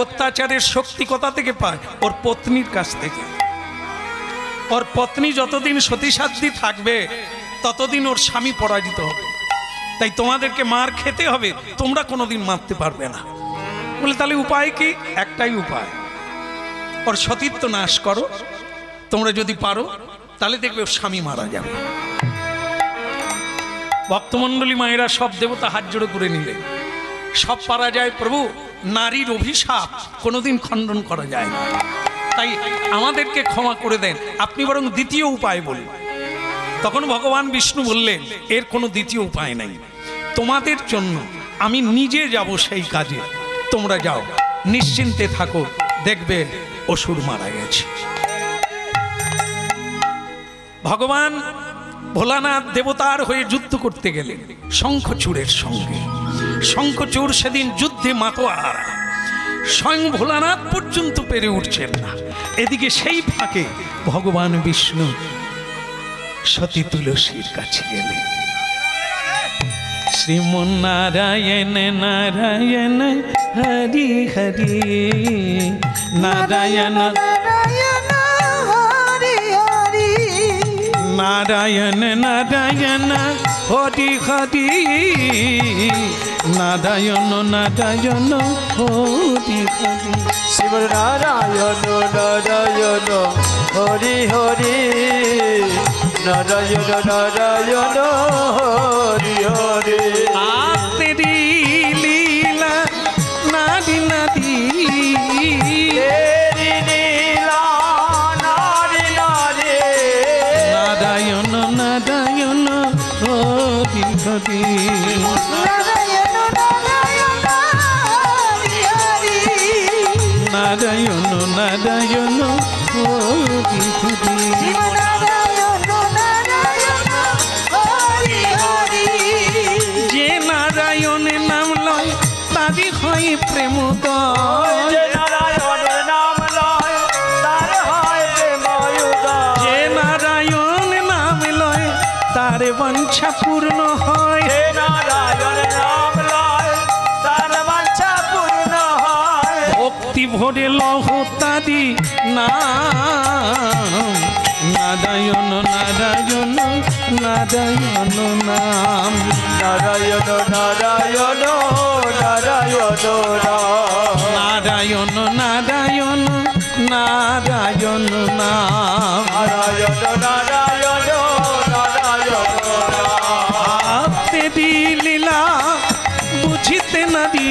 অত্যাচারের শক্তি কোথা থেকে পায়? ওর পত্নীর কাছ থেকে। ওর পত্নী যতদিন সতীসাধ্যী থাকবে ততদিন ওর স্বামী পরাজিত হবে। তাই তোমাদেরকে মার খেতে হবে, তোমরা কোনোদিন মারতে পারবে না। বলে তাহলে উপায় কি? একটাই উপায়, ওর সতীত্ব নাশ করো। তোমরা যদি পারো তাহলে দেখবে ওর স্বামী মারা যাবে। ভক্তমণ্ডলী মায়েরা সব দেবতা হাত জোড়ো করে নিলেন। সব পারা যায় প্রভু, নারীর অভিশাপ কোনোদিন খণ্ডন করা যায় না, তাই আমাদেরকে ক্ষমা করে দেন, আপনি বরং দ্বিতীয় উপায় বলুন। তখন ভগবান বিষ্ণু বললেন, এর কোনো দ্বিতীয় উপায় নাই, তোমাদের জন্য আমি নিজে যাব সেই কাজে, তোমরা যাও, নিশ্চিন্তে থাকো, দেখবে অসুর মারা গেছে। ভগবান ভোলানাথ দেবতার হয়ে যুদ্ধ করতে গেলেন শঙ্খচূড়ের সঙ্গে। শঙ্খচূড় সেদিন যুদ্ধে মাতোয়ারা, স্বয়ং ভোলানাথ পর্যন্ত পেরে উঠছেন না। এদিকে সেই ফাঁকে ভগবান বিষ্ণু সতী তুলসীর কাছে গেলেন। শ্রীমন্নারায়ণ নারায়ণ হরি হরি, নারায়ণ নারায়ণ নারায়ণ হরি হরি, নারায়ণ নারায়ণ হরি হরি। শিব নারায়ণ নারায়ণ হরি হরি, নারায়ণ নারায়ণ হরি হরি। তেরি লীলা নারী নারী, নারায়ণ নারায়ণ হরি হরি, নারায়ণ নারায়ণ হরি হরি। যে নারায়ণের নাম লয় তারই হয় প্রেম উদয়, যে নারায়ণের নাম লয় তার বাঞ্ছা পূর্ণ হয়, ভক্তি ভরে লহ তারি নাম, নারায়ণ নারায়ণ নারায়ণ নাম, নারায়ণ নারায়ণ নারায়ণ নারায়ণ নারায়ণ নারায়ণ নাম, নারায়ণ নারায়ণ তেরি লীলা বুঝিতে নারী,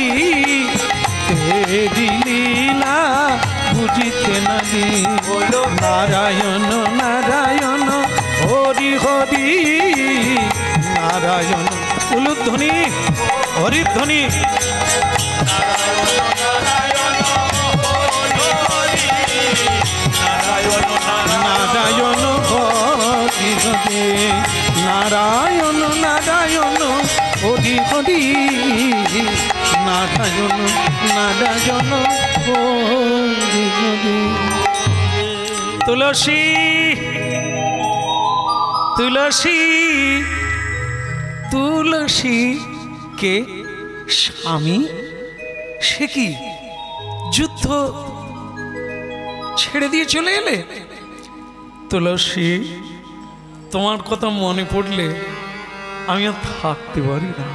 তেরি লীলা বুঝিতে নারী, নারায়ণ নারায়ণ হরি হরি, নারায়ণ উলুধ্বনি হরিধ্বনি, নারায়ণ হরি হরি, নারায়ণ নারায়ণ হরি হরি, নারায়ণ নারায়ণ হরি হরি। তুলসী তুলসী তুলসী কে স্বামী, সে কি যুদ্ধ ছেড়ে দিয়ে চলে এলে? তুলসী, তোমার কথা মনে পড়লে আমি আর থাকতে পারি না।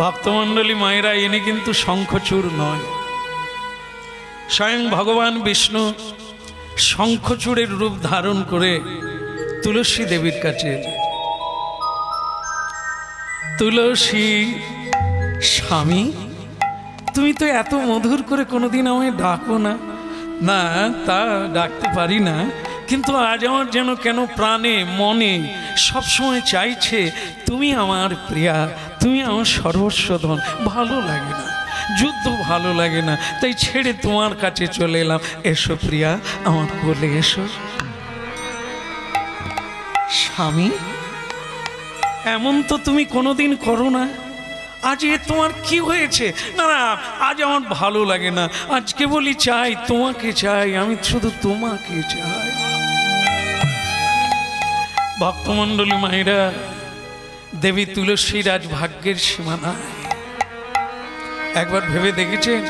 ভক্তমণ্ডলী মায়েরা, এনে কিন্তু শঙ্খচূড় নয়, স্বয়ং ভগবান বিষ্ণু শঙ্খচূড়ের রূপ ধারণ করে তুলসী দেবীর কাছে এলেন। তুলসী, স্বামী, তুমি তো এত মধুর করে কোনোদিন আমায় ডাকো না। না, তা ডাকতে পারি না, কিন্তু আজ আমার যেন কেন প্রাণে মনে সবসময় চাইছে তুমি আমার প্রিয়া, তুমি আমার সর্বস্বধন। ভালো লাগে না, যুদ্ধ ভালো লাগে না, তাই ছেড়ে তোমার কাছে চলে এলাম। এসো প্রিয়া, আমার কোলে এসো। স্বামী, এমন তো তুমি কোনোদিন করো না। আজ এ তোমার কি হয়েছে? না না, আজ আমার ভালো লাগে না, আজকে বলি চাই, তোমাকে চাই, আমি শুধু তোমাকে চাই। ভক্তমণ্ডলী মায়েরা, দেবী তুলসীর আজ ভাগ্যের সীমানায় একবার ভেবে দেখেছেন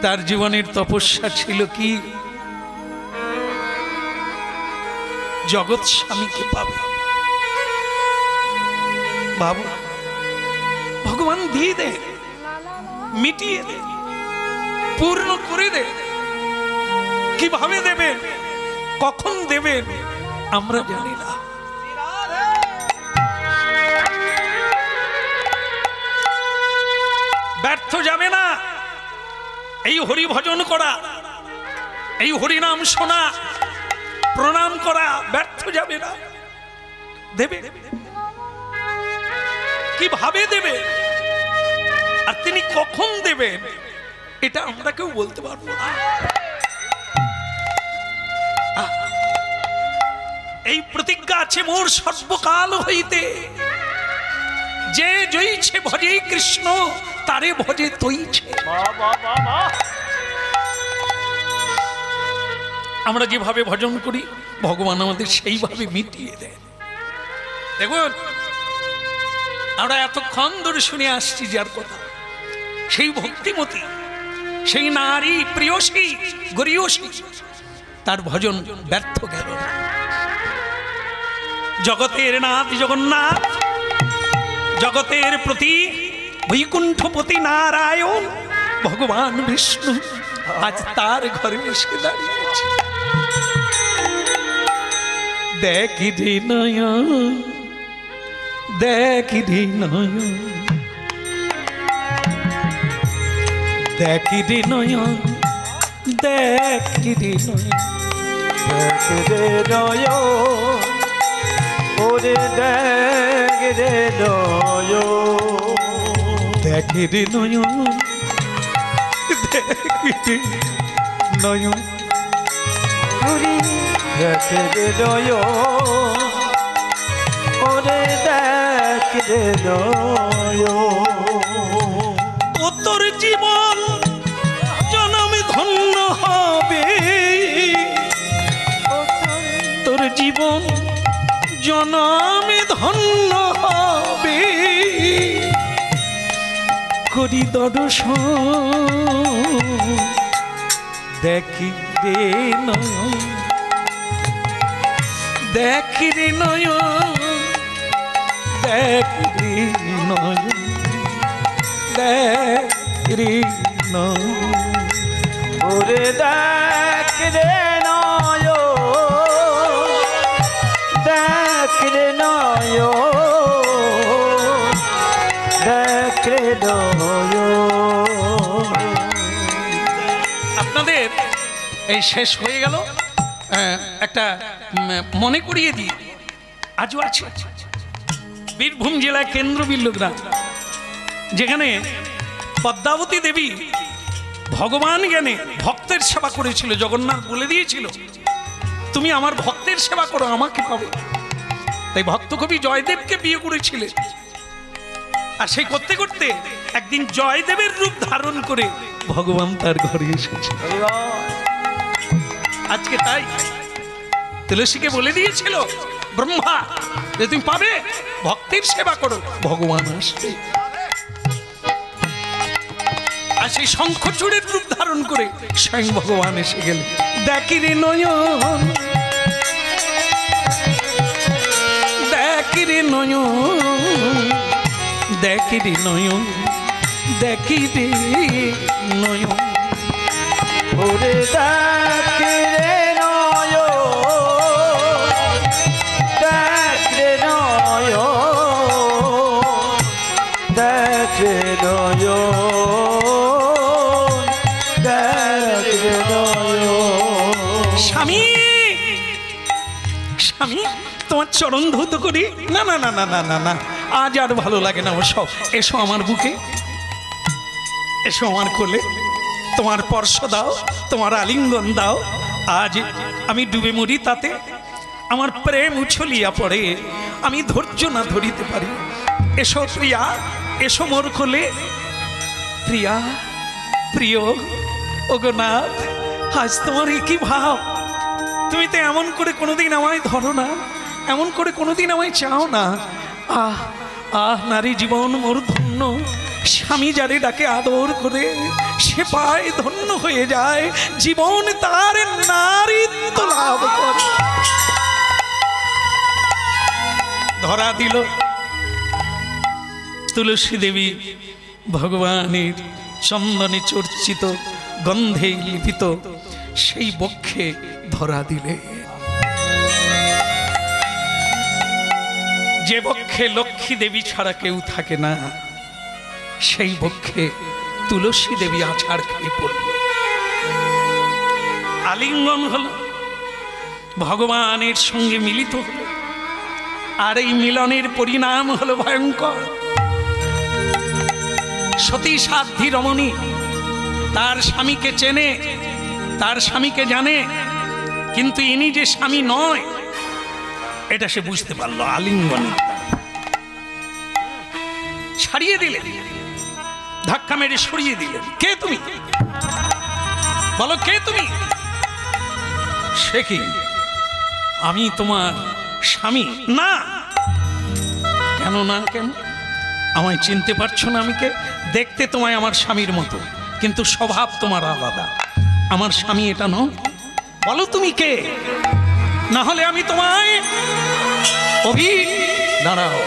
তার জীবনের তপস্যা ছিল কি? জগৎ স্বামীকে পাবে। বাবু, ভগবান দিয়ে দে, মিটিয়ে দে, পূর্ণ করে দে। কিভাবে দেবেন, কখন দেবেন আমরা জানি না। ব্যর্থ যাবে না এই হরি ভজন করা, এই হরি নাম শোনা, প্রণাম করা, ব্যর্থ যাবে না। দেবে, কিভাবে দেবে আর তিনি কখন দেবেন এটা আমরা কেউ বলতে পারবো না। এই প্রতিজ্ঞা আছে মোর সর্বকাল হইতে, যে জয়ীছে ভজে কৃষ্ণ তারে ভজে তৈছে। আমরা যেভাবে ভজন করি ভগবান আমাদের সেইভাবে মিটিয়ে দেন। দেখুন, আমরা এতক্ষণ ধরে শুনে আসছি যার কথা, সেই ভক্তিমতী, সেই নারী প্রিয়সী গরিয়সী, তার ভজন ব্যর্থ গেল না। জগতের নাথ জগন্নাথ, জগতের প্রতি বৈকুণ্ঠপতি নারায়ণ ভগবান বিষ্ণু আজ তার ঘরে এসে দাঁড়িয়েছে। দেখি রে নয়ন, দেখি রে নয়ন, দেখি রে নয়ন, দেখি রে নয়ন, দেখি রে নয়ন, ওরে দেখি রে নয়ন, দেখি রে নয়ন, দেখি রে নয়ন, দেখি রে নয়ন, ওরে দেখি রে নয়ন। ও তোর জীবন জনমে ধন্য হবে, তোর জীবন জনমে ধন্য হবে, করি দর্শন দেখি রে নয়ন, দেখি রে নয়ন, দেখি রে নয়ন, দেখি রে নয়ন, ওরে দেখি রে নয়ন, দেখি রে নয়ন, দেখি রে নয়ন। আপনাদের এই শেষ হয়ে গেল, একটা মনে করিয়ে দিই, আজও আছে বীরভূম জেলায় কেন্দ্রবিন্দু গ্রাম, যেখানে পদ্মাবতী দেবী ভগবান জ্ঞানে ভক্তের সেবা করেছিল। জগন্নাথ বলে দিয়েছিল তুমি আমার ভক্তের সেবা করো, আমাকে পাবে। তাই ভক্ত কবি জয়দেবকে বিয়ে করেছিলেন। আর সেই করতে করতে একদিন জয়দেবের রূপ ধারণ করে ভগবান তার ঘরে এসেছে। আজকে তাই তুলসীকে বলে দিয়েছিল ব্রহ্মা যে তুমি পাবে, ভক্তের সেবা করো, ভগবান আসবে। আর সেই শঙ্খচূড়ের রূপ ধারণ করে স্বয়ং ভগবান এসে গেলেন। দেখি রে নয়ন, দেখি রে নয়ন, দেখি রে নয়ন, দেখি রে নয়ন, ওরে দেখি রে নয়ন, দেখি রে নয়ন, দেখি রে নয়ন, দেখি রে নয়ন। স্বামী, স্বামী তোমার চরণ ধৌত করি। না না না না না না না, আজ আর ভালো লাগে না ওসব। এসো আমার বুকে, এসো আমার কোলে, তোমার স্পর্শ দাও, তোমার আলিঙ্গন দাও। আজ আমি ডুবে মরি তাতে, আমার প্রেম উছলিয়া পড়ে, আমি ধৈর্য না ধরিতে পারি। এসো প্রিয়া, এসো মোর কোলে। প্রিয়া, প্রিয়, ওগোনাথ, আজ তোমার কি ভাব? তুমি তো এমন করে কোনোদিন আমায় ধরো না, এমন করে কোনোদিন আমায় চাও না। আহ আহ, নারী জীবন মোর ধন্য, স্বামী যারে ডাকে আদর করে সে পায় ধন্য হয়ে যায়, জীবন তার নারীত্ব লাভ করে। ধরা দিল তুলসী দেবী ভগবানের চন্দনে চর্চিত গন্ধে লিপিত সেই বক্ষে ধরা দিলে, যে বক্ষে লক্ষ্মী দেবী ছাড়া কেউ থাকে না, সেই বক্ষে তুলসী দেবী আছাড় খেয়ে পড়ল। আলিঙ্গন হল, ভগবানের সঙ্গে মিলিত হল। আর এই মিলনের পরিণাম হলো ভয়ঙ্কর। সতী সাধ্বী রমণী তার স্বামীকে চেনে, তার স্বামীকে জানে, কিন্তু ইনি যে স্বামী নয় এটা সে বুঝতে পারলো। আলিঙ্গন ছাড়িয়ে দিলেন, ধাক্কা মেরে সরিয়ে দিলেন। কে তুমি? বলো কে তুমি? সে কি? আমি তোমার স্বামী না। কেন না? কেন আমায় চিনতে পারছো না? আমি কে? দেখতে তোমায় আমার স্বামীর মতো, কিন্তু স্বভাব তোমার আলাদা। আমার স্বামী এটা নয়। বলো তুমি কে, না হলে আমি তোমায় দাঁড়াও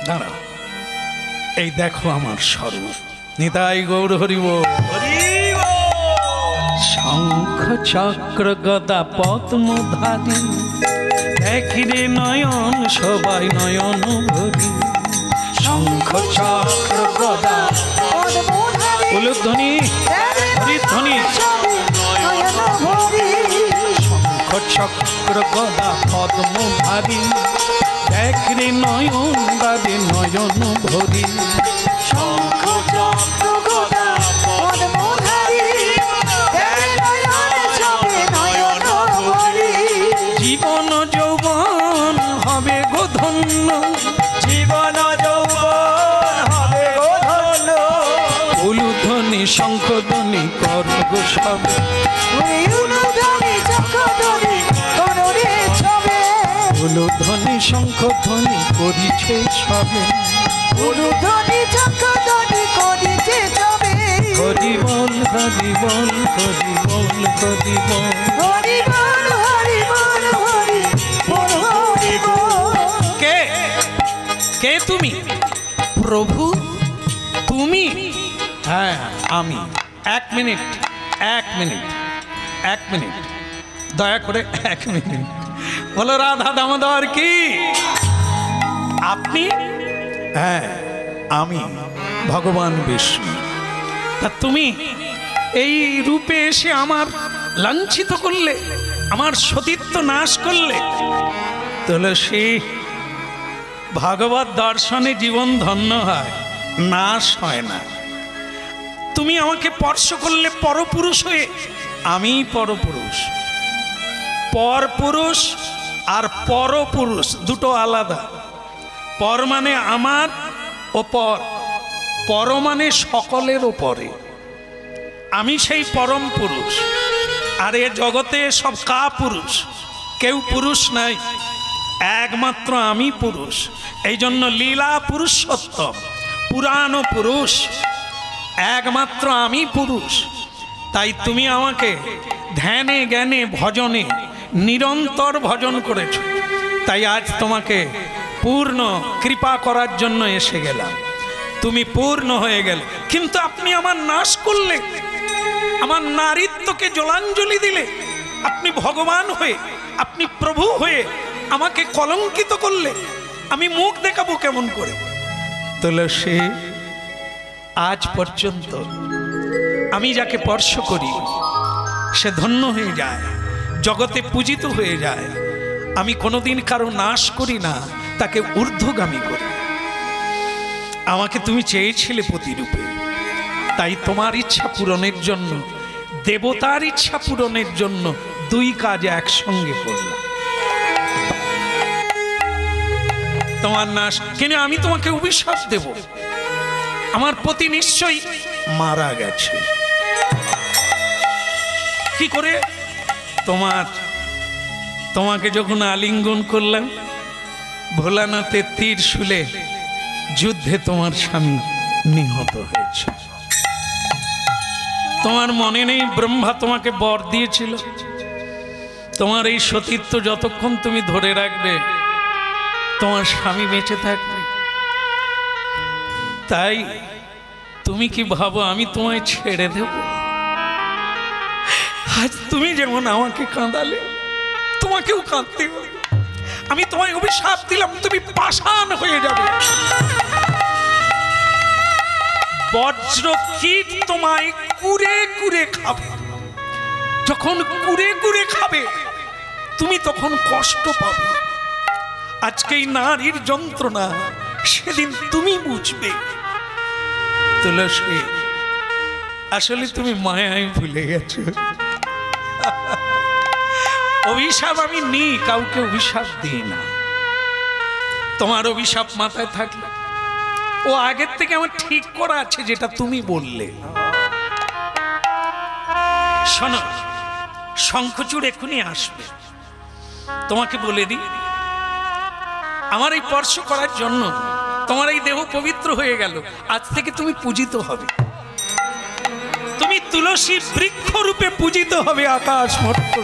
দাঁড়াও, এই দেখো আমার স্বরূপ। নিতাই গৌর হরিব। শঙ্খ চক্র গদা পদ্মধারী, দেখিরে নয়ন সবাই নয়ন ভরি। শঙ্খ চক্র গদা উলুধ্বনি হরিধ্বনি। শঙ্খ চক্র গদা পদ্মধারী, দেখিরে নয়ন দাদে নয়ন ভরি। শঙ্খ চক্র গদা পদ্মধারী, নয়ন ভরি। জীবন যৌবন হবে গো ধন্য, জীবন যৌবন হবে গো ধন্য। উলুধ্বনি শঙ্খধ্বনি কর গো সবে। উলুধ্বনি শঙ্খধ্বনি করো রে সবে। উলুধ্বনি শঙ্খধ্বনি করিছে সবে। উলুধ্বনি শঙ্খধ্বনি করিছে সবে। হরি বল হরি বল হরি বল হরি বল। হরি বল হরি বল হরি বল হরি বল। কে কে তুমি? প্রভু তুমি? হ্যাঁ আমি। এক মিনিট, এক মিনিট, এক মিনিট, দয়া করে এক মিনিট। বলো রাধা দামোদর কি? আপনি? হ্যাঁ আমি ভগবান বিষ্ণু। তা তুমি এই রূপে এসে আমার লাঞ্ছিত করলে, আমার সতীত্ব নাশ করলে। তুলসী, ভগবত দর্শনে জীবন ধন্য হয়, নাশ হয় না। তুমি আমাকে স্পর্শ করলে পরপুরুষ হয়ে। আমি পরপুরুষ। পরপুরুষ আর পরপুরুষ দুটো আলাদা। পর মানে আমার ও পর, পর মানে সকলের ওপরে। আমি সেই পরম পুরুষ, আর এ জগতে সব কা পুরুষ, কেউ পুরুষ নাই, একমাত্র আমি পুরুষ। এই জন্য লীলা পুরুষোত্তম, পুরাণ পুরুষ, একমাত্র আমি পুরুষ। তাই তুমি আমাকে ধ্যানে জ্ঞানে ভজনে নিরন্তর ভজন করেছ। তাই আজ তোমাকে পূর্ণ কৃপা করার জন্য এসে গেলাম। তুমি পূর্ণ হয়ে গেলে, কিন্তু আপনি আমার নাশ করলে, আমার নারীত্বকে জলাঞ্জলি দিলে। আপনি ভগবান হয়ে, আপনি প্রভু হয়ে আমাকে কলঙ্কিত করলে। আমি মুখ দেখাবো কেমন করে? তুলসী, আজ পর্যন্ত আমি যাকে স্পর্শ করি সে ধন্য হয়ে যায়, জগতে পূজিত হয়ে যায়। আমি কোনোদিন কারো নাশ করি না, তাকে ঊর্ধ্বগামী করি। আমাকে তুমি চেয়েছিলে প্রতিরূপে, তাই তোমার ইচ্ছা পূরণের জন্য, দেবতার ইচ্ছা পূরণের জন্য দুই কাজ একসঙ্গে করলাম। তোমার নাশ, কেন আমি তোমাকে অভিশাপ দেব? আমার পতি নিশ্চয়ই মারা গেছে। কি করে? তোমাকে যখন আলিঙ্গন করলাম, ভোলানাথের তীর শুলে যুদ্ধে তোমার স্বামী নিহত হয়েছে। তোমার মনে নেই ব্রহ্মা তোমাকে বর দিয়েছিল, তোমার এই সতীত্ব যতক্ষণ তুমি ধরে রাখবে তোমার স্বামী বেঁচে থাকবে। তাই তুমি কি ভাবো আমি তোমায় ছেড়ে দেব? আজ তুমি যেমন আমাকে কাঁদালে তোমাকেও কাঁদতে হবে। আমি তোমায় অভিশাপ দিলাম তুমি পাষাণ হয়ে যাবে। বজ্র কীট তোমায় কুরে কুরে খাবে। যখন কুরে কুরে খাবে তুমি তখন কষ্ট পাবে। আজকে এই নারীর যন্ত্রণা সেদিন তুমি বুঝবে। তুলসী, আসলে তুমি মায়ায় ভুলে গেছো। অভিশাপ আমি নিই, কাউকে অভিশাপ দিই না। তোমার অভিশাপ মাথায় থাকলে ও আগের থেকে আমার ঠিক করা আছে, যেটা তুমি বললে। শোনো, শঙ্খচূড় এক্ষুনি আসবে। তোমাকে বলে দিই, আমার এই স্পর্শ করার জন্য তোমার এই দেহ পবিত্র হয়ে গেল। আজ থেকে তুমি পূজিত হবে। তুমি তুলসী বৃক্ষ রূপে পূজিত হবে। আকাশ মর্ত্য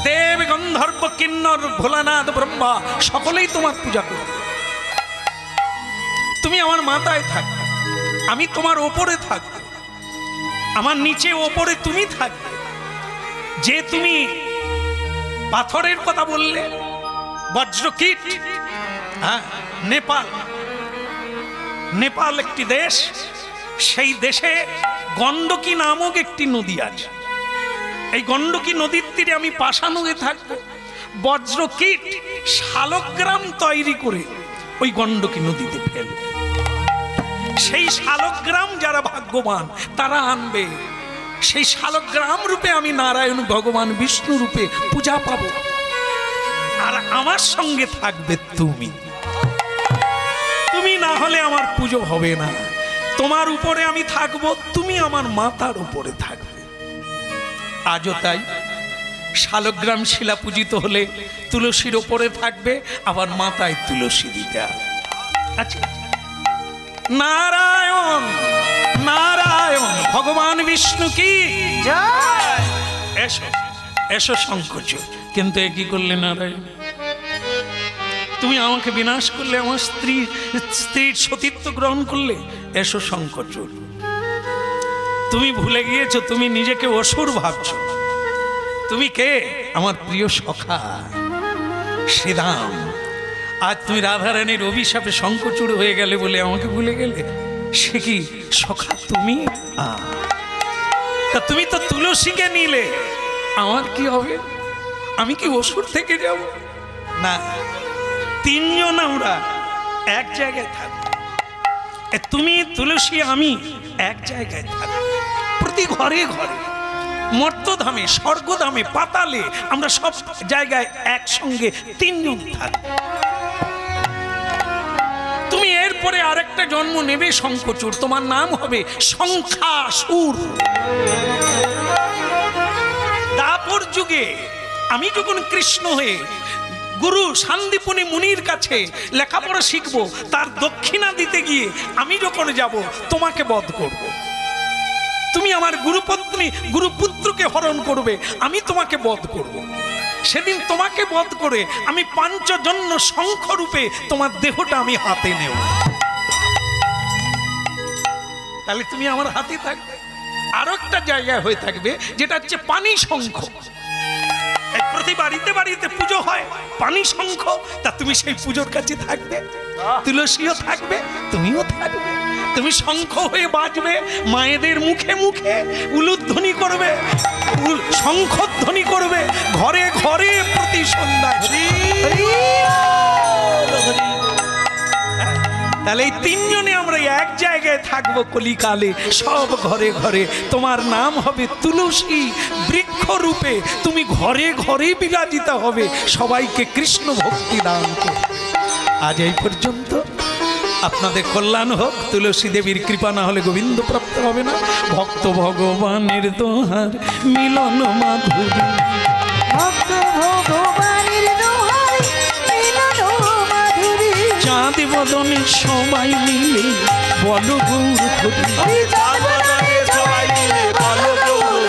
দেব গন্ধর্ব কিন্নর ভোলানাথ ব্রহ্মা সকলেই তোমার পূজা করবে। তুমি আমার মাথায় থাকবে, আমি তোমার ওপরে থাকবে, আমার নিচে ওপরে তুমি থাকবে। যে তুমি পাথরের কথা বললে, বজ্রকীট, হ্যাঁ, নেপাল, নেপাল একটি দেশ। সেই দেশে গণ্ডকী নামক একটি নদী আছে। এই গণ্ডকী নদীর তীরে আমি পাষাণ হয়ে থাকবো। বজ্রকীট শালগ্রাম তৈরি করে ওই গণ্ডকী নদীতে ফেলবে। সেই শালগ্রাম যারা ভাগ্যবান তারা আনবে। সেই শালগ্রাম রূপে আমি নারায়ণ ভগবান বিষ্ণু রূপে পূজা পাবো। আর আমার সঙ্গে থাকবে তুমি। তুমি না হলে আমার পুজো হবে না। তোমার উপরে আমি থাকবো, তুমি আমার মাথার উপরে থাকবে। আজও তাই শালগ্রাম শিলা পূজিত হলে তুলসীর ওপরে থাকবে, আবার মাথায় তুলসী দিতে। আচ্ছা, নারায়ণ নারায়ণ ভগবান বিষ্ণু কি জয়। এসো এসো শঙ্খচূড়। কিন্তু এ কি করলে নারায়ণ? তুমি আমাকে বিনাশ করলে, আমার স্ত্রীর সতীত্ব গ্রহণ করলে। এসো শঙ্খচূড়। তুমি ভুলে গিয়েছো তুমি নিজেকে অসুর ভাবছো। তুমি কে? আমার প্রিয় সখা শ্রীরাম। আজ তুমি রাধারানীর অভিশাপে শঙ্খচূড় হয়ে গেলে বলে আমাকে ভুলে গেলে। সে কি সখা তুমি? তা তুমি তো তুলসীকে নিলে, আমার কি হবে? আমি কি অসুর থেকে যাব? না, তিনজন আমরা এক জায়গায় থাকবো। তুমি তুলসী আমি এক জায়গায় থাকবো। প্রতি ঘরে ঘরে, মর্তধামে, স্বর্গধামে, পাতালে, আমরা সব জায়গায় একসঙ্গে তিনজন থাকবো। তুমি এরপরে আরেকটা জন্ম নেবে শঙ্খচূড়। তোমার নাম হবে শঙ্খাসুর। দাপর যুগে আমি যখন কৃষ্ণ হয়ে গুরু শান্তিপুনি মুনির কাছে লেখাপড়া শিখবো, তার দক্ষিণা দিতে গিয়ে আমি যখন যাব তোমাকে বধ করব। তুমি আমার গুরুপত্নী গুরুপুত্রকে হরণ করবে, আমি তোমাকে বধ করব। সেদিন তোমাকে বধ করে আমি পাঞ্চজন্য শঙ্খ রূপে তোমার দেহটা আমি হাতে নেব। তাহলে তুমি আমার হাতে থাকবে। আরো একটা জায়গায় হয়ে থাকবে, যেটা হচ্ছে পানি শঙ্খ। প্রতি বাড়িতে বাড়িতে পুজো হয় পানি শঙ্খ। তা তুমি সেই পুজোর কাছে থাকবে, তুলসীও থাকবে, তুমিও থাকবে। তুমি শঙ্খ হয়ে বাজবে, মায়েদের মুখে মুখে উলুধ্বনি করবে, শঙ্খধ্বনি করবে ঘরে ঘরে প্রতি সন্ধ্যায়। তাহলে এই তিনজনে আমরা এক জায়গায় থাকবো কলিকালে, সব ঘরে ঘরে। তোমার নাম হবে তুলসী বৃক্ষ রূপে। তুমি ঘরে ঘরে বিরাজিত হবে, সবাইকে কৃষ্ণ ভক্তি দান করবে। আজ এই পর্যন্ত। আপনাদের কল্যাণ হোক। তুলসী দেবীর কৃপা না হলে গোবিন্দ প্রাপ্ত হবে না। ভক্ত ভগবানের দোহার মিলন মাধুরী, ভক্ত ভগবানের দোহাই মিলন মাধুরী। চাঁদ বদনে সবাই মিলে বলো গৌর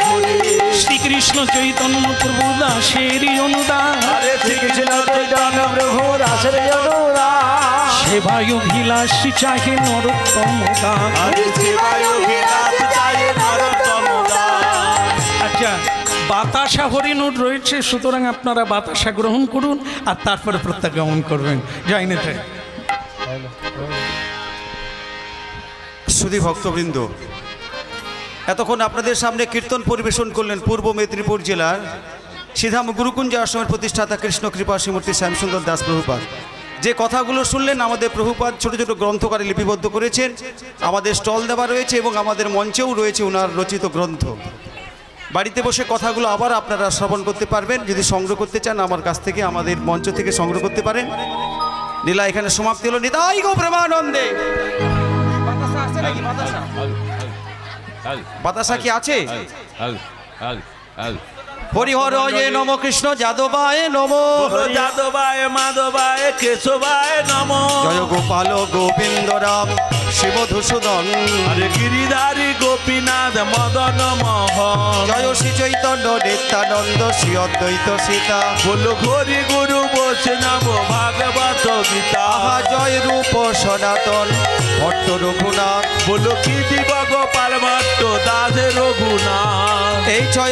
হরি। শ্রীকৃষ্ণ চৈতন্য প্রভু দাসের অনুদান, সেবায় অভিলাষী চাহে নরোত্তম দান। আচ্ছা, বাতাসা হরিণুর রয়েছে, সুতরাং আপনারা বাতাসা গ্রহণ করুন আর তারপরে প্রত্যাগমন করবেন। জয় নেতাই। সুধী ভক্তবৃন্দ, এতক্ষণ আপনাদের সামনে কীর্তন পরিবেশন করলেন পূর্ব মেদিনীপুর জেলার সিধাম গুরুকুঞ্জ আশ্রমের প্রতিষ্ঠাতা কৃষ্ণ কৃপা শ্রীমূর্তি শ্যামসুন্দর দাস প্রভুপাদ। যে কথাগুলো শুনলেন আমাদের প্রভুপাদ ছোট ছোট গ্রন্থকারে লিপিবদ্ধ করেছেন। আমাদের স্টল দেওয়া রয়েছে এবং আমাদের মঞ্চেও রয়েছে ওনার রচিত গ্রন্থ। বাড়িতে বসে কথাগুলো আবার আপনারা শ্রবণ করতে পারবেন। যদি সংগ্রহ করতে চান আমার কাছ থেকে, আমাদের মঞ্চ থেকে সংগ্রহ করতে পারেন। লীলা এখানে সমাপ্তি হলো। নিতাই গো প্রেমানন্দে। বাতাসা কি আছে? হরিহর জয় নম, কৃষ্ণ যাদবায় নম, যাদবায় মাধবায় কেশবায় নম, জয় গোপাল গোবিন্দ রাম শিবধূষূদন, হরে গিরিধারী গোপীনাথ মদন মোহন, জয় শ্রী চৈতন্য নিত্যানন্দ শ্রী অদ্বৈত সীতা, বলো হরি গুরু বৈষ্ণব ভাগবত গীতা, জয় রূপ সনাতন ভট্ট রঘুনাথ, বলো কীর্তি গোপাল ভট্ট দাস রঘুনাথ। এই ছয়